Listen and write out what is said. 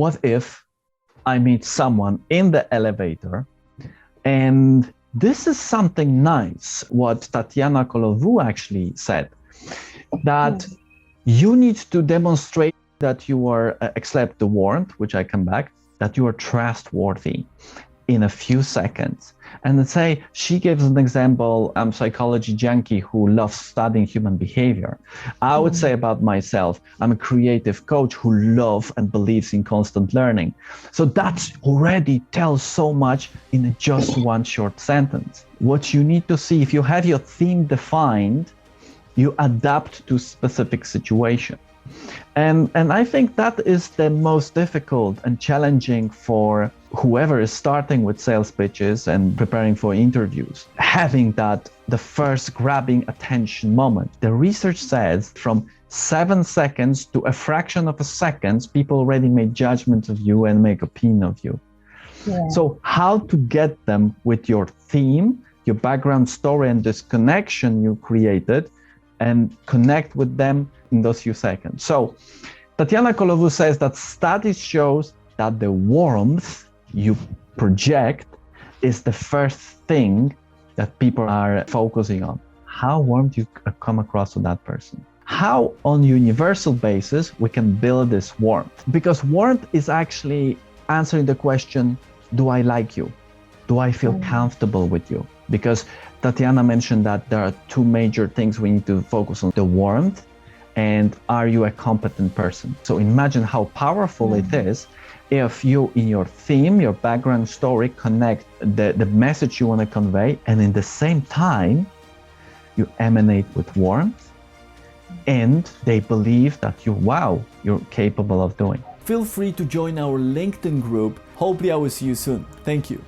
what if I meet someone in the elevator, and this is something nice, what Tatiana Kolovu actually said, that you need to demonstrate that you are, accept the warrant, which I come back, that you are trustworthy in a few seconds. And let's say she gives an example, I'm a psychology junkie who loves studying human behavior. I would say about myself, I'm a creative coach who loves and believes in constant learning. So that already tells so much in just one short sentence. What you need to see, if you have your theme defined, you adapt to specific situation. And I think that is the most difficult and challenging for whoever is starting with sales pitches and preparing for interviews. Having that, the first grabbing attention moment. The research says from 7 seconds to a fraction of a second, people already make judgments of you and make opinion of you. Yeah. So how to get them with your theme, your background story, and this connection you created, and connect with them in those few seconds. So Tatiana Kolovu says that studies shows that the warmth you project is the first thing that people are focusing on. How warm do you come across to that person? How on universal basis we can build this warmth? Because warmth is actually answering the question, do I like you? Do I feel comfortable with you? Because Tatiana mentioned that there are two major things we need to focus on: the warmth and are you a competent person? So imagine how powerful it is if you, in your theme, your background story, connect the message you want to convey, and in the same time, you emanate with warmth, and they believe that you're capable of doing. Feel free to join our LinkedIn group. Hopefully I will see you soon. Thank you.